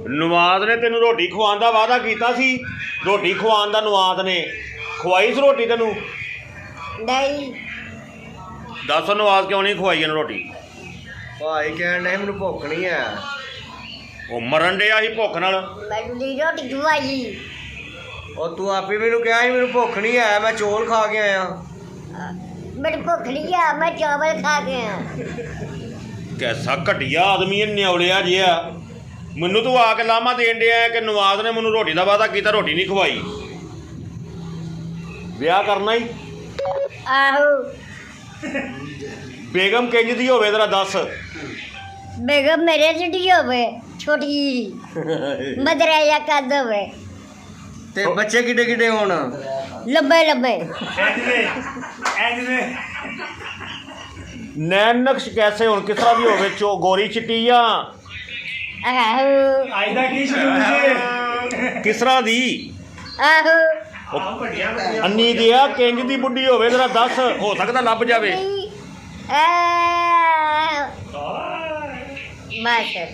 ਨਵਾਜ਼ ਨੇ ਤੈਨੂੰ ਰੋਟੀ ਖਵਾਉਣ ਦਾ ਵਾਅਦਾ ਕੀਤਾ ਸੀ। ਰੋਟੀ ਖਵਾਉਣ ਦਾ ਨਵਾਜ਼ ਨੇ ਖਵਾਈ ਸੀ ਰੋਟੀ ਤੈਨੂੰ? ਨਹੀਂ। ਦੱਸ ਨਵਾਜ਼ ਕਿਉਂ ਨਹੀਂ ਖਵਾਈ ਇਹਨੂੰ ਰੋਟੀ? ਭਾਈ ਕਹਿਣ ਡਿਆ ਮੈਨੂੰ ਭੁੱਖ ਨਹੀਂ ਆ। ਉਹ ਮਰਨ ਡਿਆ ਸੀ ਭੁੱਖ ਨਾਲ। ਮੈਨੂੰ ਦੀ ਰੋਟੀ ਖਵਾਈ। ਉਹ ਤੂੰ ਆਪੇ ਮੈਨੂੰ ਕਿਹਾ ਸੀ ਮੈਨੂੰ ਭੁੱਖ ਨਹੀਂ ਆ, ਮੈਂ ਚੌਲ ਖਾ ਕੇ ਆਇਆ। ਮੈਨੂੰ ਭੁੱਖ ਨਹੀਂ ਆ, ਮੈਂ ਚਾਵਲ ਖਾ ਕੇ ਆ। ਕੈਸਾ ਘਟੀਆ ਆਦਮੀ ਹੈ, ਨਿਉਲਿਆ ਜਿਹਾ। ਮੈਨੂੰ ਤੂੰ ਆ ਕੇ ਲਾਮਾ ਦੇਣ ਡਿਆ ਕਿ ਨਵਾਜ਼ ਨੇ ਮੈਨੂੰ ਰੋਟੀ ਦਾ ਵਾਅਦਾ ਕੀਤਾ, ਰੋਟੀ ਨਹੀਂ ਖਵਾਈ। ਵਿਆਹ ਕਰਨਾ ਹੀ? ਆਹੋ। ਬੇਗਮ ਕਿੰਜ ਦੀ ਹੋਵੇ ਜ਼ਰਾ ਦੱਸ। ਬੇਗਮ ਮੇਰੇ ਜਿਹੜੀ ਹੋਵੇ, ਛੋਟੀ ਮਦਰਿਆ ਕੱਦ ਹੋਵੇ, ਤੇ ਬੱਚੇ ਕਿੱਡੇ ਕਿੱਡੇ ਹੋਣ? ਲੰਬੇ ਲੰਬੇ। ਨੈਣ ਨਕਸ਼ ਕੈਸੇ ਹੁਣ, ਕਿਸ ਤਰ੍ਹਾਂ ਦੀ ਹੋਵੇ? ਗੋਰੀ ਚਿੱਟੀ ਜਾਂ ਆਹੋ ਕਿਸ ਤਰ੍ਹਾਂ ਦੀ? ਆਹੋ। ਅੰਨੀ ਦੀ ਆ ਕਿੰਜ ਦੀ ਬੁੱਢੀ ਹੋਵੇ ਜ਼ਰਾ ਦੱਸ, ਹੋ ਸਕਦਾ ਲੱਭ ਜਾਵੇ। ਮਾਸ਼ਾ